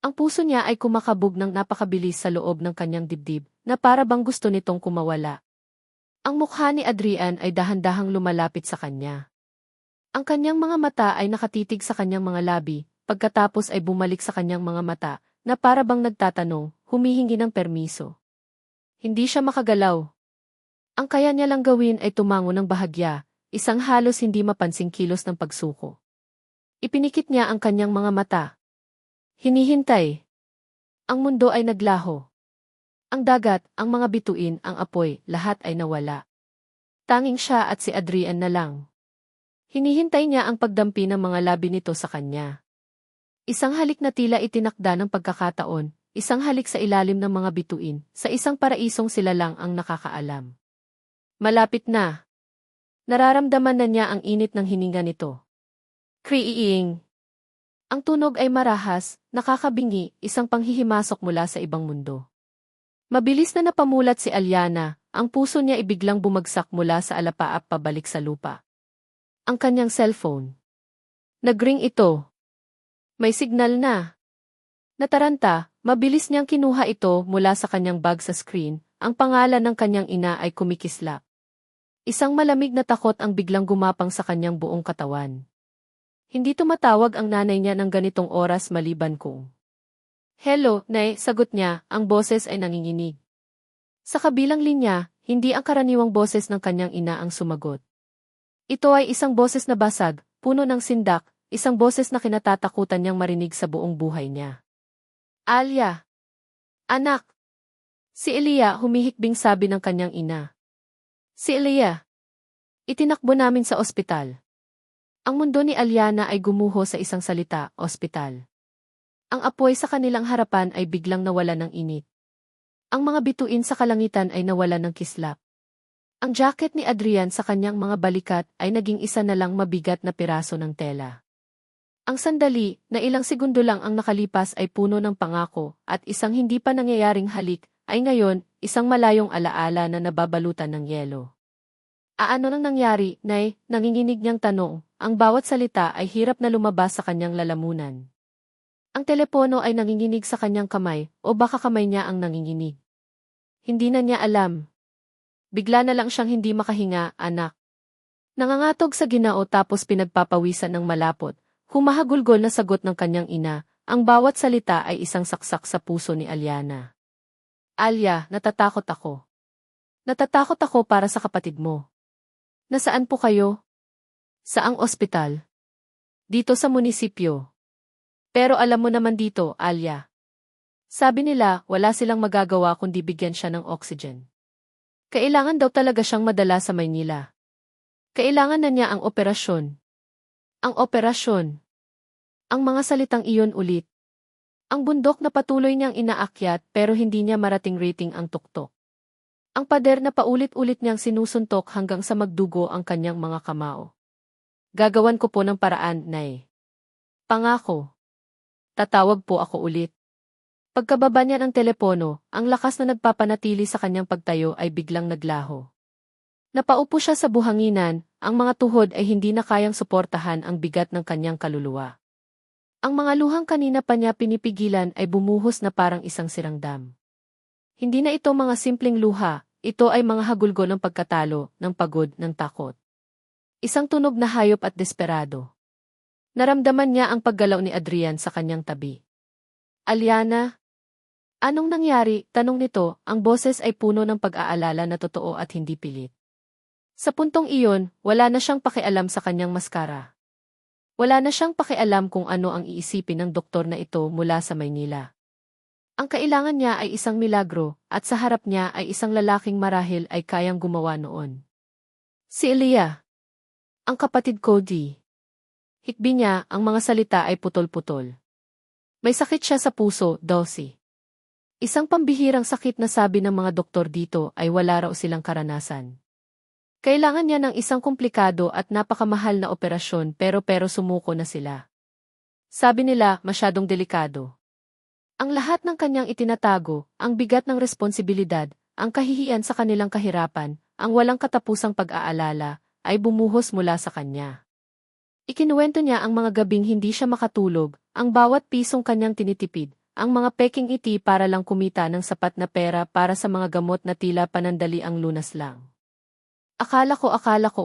Ang puso niya ay kumakabog ng napakabilis sa loob ng kanyang dibdib, na para bang gusto nitong kumawala. Ang mukha ni Adrian ay dahan-dahang lumalapit sa kanya. Ang kanyang mga mata ay nakatitig sa kanyang mga labi, pagkatapos ay bumalik sa kanyang mga mata, na para bang nagtatanong, humihingi ng permiso. Hindi siya makagalaw. Ang kaya niya lang gawin ay tumango ng bahagya, isang halos hindi mapansing kilos ng pagsuko. Ipinikit niya ang kanyang mga mata. Hinihintay. Ang mundo ay naglaho. Ang dagat, ang mga bituin, ang apoy, lahat ay nawala. Tanging siya at si Adrian na lang. Hinihintay niya ang pagdampi ng mga labi nito sa kanya. Isang halik na tila itinakda ng pagkakataon, isang halik sa ilalim ng mga bituin, sa isang paraisong sila lang ang nakakaalam. Malapit na. Nararamdaman na niya ang init ng hininga nito. Kriiing. Ang tunog ay marahas, nakakabingi, isang panghihimasok mula sa ibang mundo. Mabilis na napamulat si Alyana, ang puso niya ibiglang bumagsak mula sa alapaap pabalik sa lupa. Ang kanyang cellphone. Nagring ito. May signal na. Nataranta, mabilis niyang kinuha ito mula sa kanyang bag sa screen, ang pangalan ng kanyang ina ay kumikislap. Isang malamig na takot ang biglang gumapang sa kanyang buong katawan. Hindi tumatawag ang nanay niya ng ganitong oras maliban kung. Hello, Nay, sagot niya, ang boses ay nanginginig. Sa kabilang linya, hindi ang karaniwang boses ng kanyang ina ang sumagot. Ito ay isang boses na basag, puno ng sindak, isang boses na kinatatakutan niyang marinig sa buong buhay niya. Alya! Anak! Si Elia, humihikbing sabi ng kanyang ina. Si Elia! Itinakbo namin sa ospital. Ang mundo ni Alyana ay gumuho sa isang salita, ospital. Ang apoy sa kanilang harapan ay biglang nawala ng init. Ang mga bituin sa kalangitan ay nawala ng kislap. Ang jacket ni Adrian sa kanyang mga balikat ay naging isa na lang mabigat na piraso ng tela. Ang sandali, na ilang segundo lang ang nakalipas ay puno ng pangako, at isang hindi pa nangyayaring halik, ay ngayon, isang malayong alaala na nababalutan ng yelo. Ano nang nangyari, Nay? Nanginginig niyang tanong, ang bawat salita ay hirap na lumabas sa kanyang lalamunan. Ang telepono ay nanginginig sa kanyang kamay, o baka kamay niya ang nanginginig. Hindi na niya alam. Bigla na lang siyang hindi makahinga, anak. Nangangatog sa ginao tapos pinagpapawisan ng malapot, humahagulgol na sagot ng kanyang ina, ang bawat salita ay isang saksak sa puso ni Alyana. Alya, natatakot ako. Natatakot ako para sa kapatid mo. Nasaan po kayo? Saang ospital? Dito sa munisipyo. Pero alam mo naman dito, Alya. Sabi nila, wala silang magagawa kundi bigyan siya ng oxygen. Kailangan daw talaga siyang madala sa Maynila. Kailangan na niya ang operasyon. Ang operasyon. Ang mga salitang iyon ulit. Ang bundok na patuloy niyang inaakyat pero hindi niya marating rating ang tuktok. Ang pader na paulit-ulit niyang sinusuntok hanggang sa magdugo ang kanyang mga kamao. Gagawan ko po ng paraan, Nay. Pangako. Tatawag po ako ulit. Pagkababa niya ng telepono, ang lakas na nagpapanatili sa kanyang pagtayo ay biglang naglaho. Napaupo siya sa buhanginan, ang mga tuhod ay hindi na kayang suportahan ang bigat ng kanyang kaluluwa. Ang mga luhang kanina pa niya pinipigilan ay bumuhos na parang isang sirang dam. Hindi na ito mga simpleng luha, ito ay mga hagulgo ng pagkatalo, ng pagod, ng takot. Isang tunog na hayop at desperado. Naramdaman niya ang paggalaw ni Adrian sa kanyang tabi. Alyana? Anong nangyari? Tanong nito, ang boses ay puno ng pag-aalala na totoo at hindi pilit. Sa puntong iyon, wala na siyang pakialam sa kanyang maskara. Wala na siyang pakialam kung ano ang iisipin ng doktor na ito mula sa Maynila. Ang kailangan niya ay isang milagro, at sa harap niya ay isang lalaking marahil ay kayang gumawa noon. Si Elia. Ang kapatid ko, Di. Hikbi niya, ang mga salita ay putol-putol. May sakit siya sa puso, Dossie. Isang pambihirang sakit na sabi ng mga doktor dito ay wala raw silang karanasan. Kailangan niya ng isang komplikado at napakamahal na operasyon pero sumuko na sila. Sabi nila, masyadong delikado. Ang lahat ng kanyang itinatago, ang bigat ng responsibilidad, ang kahihiyan sa kanilang kahirapan, ang walang katapusang pag-aalala, ay bumuhos mula sa kanya. Ikinuwento niya ang mga gabing hindi siya makatulog, ang bawat pisong kanyang tinitipid, ang mga peking iti para lang kumita ng sapat na pera para sa mga gamot na tila panandali ang lunas lang. Akala ko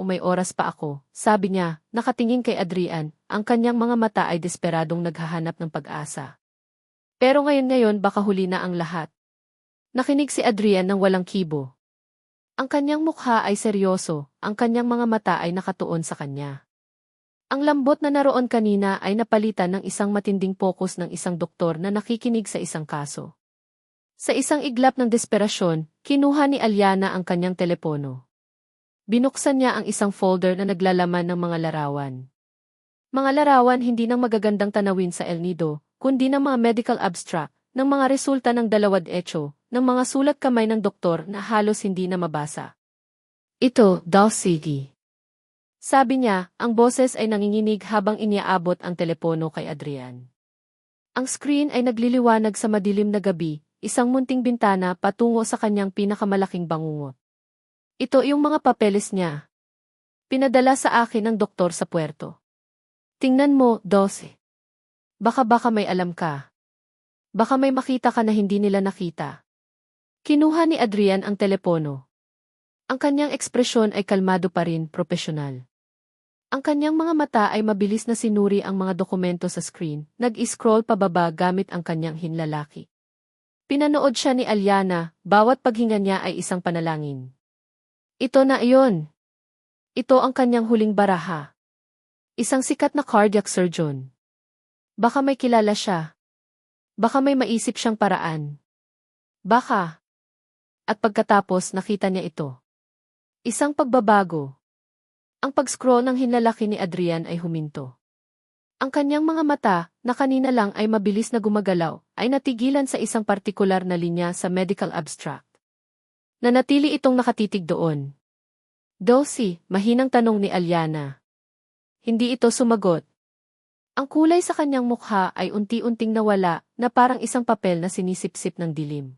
may oras pa ako, sabi niya, nakatingin kay Adrian, ang kanyang mga mata ay desperadong naghahanap ng pag-asa. Pero ngayon baka huli na ang lahat. Nakinig si Adrian ng walang kibo. Ang kanyang mukha ay seryoso, ang kanyang mga mata ay nakatuon sa kanya. Ang lambot na naroon kanina ay napalitan ng isang matinding pokus ng isang doktor na nakikinig sa isang kaso. Sa isang iglap ng desperasyon, kinuha ni Alyana ang kanyang telepono. Binuksan niya ang isang folder na naglalaman ng mga larawan. Mga larawan hindi ng magagandang tanawin sa El Nido, kundi ng mga medical abstract, ng mga resulta ng dalawad-etso, ng mga sulat kamay ng doktor na halos hindi na mabasa. Ito, Dossie. Sabi niya, ang boses ay nanginginig habang iniaabot ang telepono kay Adrian. Ang screen ay nagliliwanag sa madilim na gabi, isang munting bintana patungo sa kanyang pinakamalaking bangungot. Ito yung mga papeles niya. Pinadala sa akin ng doktor sa puerto. Tingnan mo, Dossie. Baka may alam ka. Baka may makita ka na hindi nila nakita. Kinuha ni Adrian ang telepono. Ang kanyang ekspresyon ay kalmado pa rin, propesyonal. Ang kanyang mga mata ay mabilis na sinuri ang mga dokumento sa screen, nag-scroll pababa gamit ang kanyang hinlalaki. Pinanood siya ni Alyana, bawat paghinga niya ay isang panalangin. Ito na iyon. Ito ang kanyang huling baraha. Isang sikat na cardiac surgeon. Baka may kilala siya. Baka may maisip siyang paraan. Baka. At pagkatapos nakita niya ito. Isang pagbabago. Ang pag-scroll ng hinlalaki ni Adrian ay huminto. Ang kanyang mga mata, na kanina lang ay mabilis na gumagalaw, ay natigilan sa isang partikular na linya sa medical abstract. Nanatili itong nakatitig doon. Dossie, mahinang tanong ni Alyana. Hindi ito sumagot. Ang kulay sa kanyang mukha ay unti-unting nawala na parang isang papel na sinisipsip ng dilim.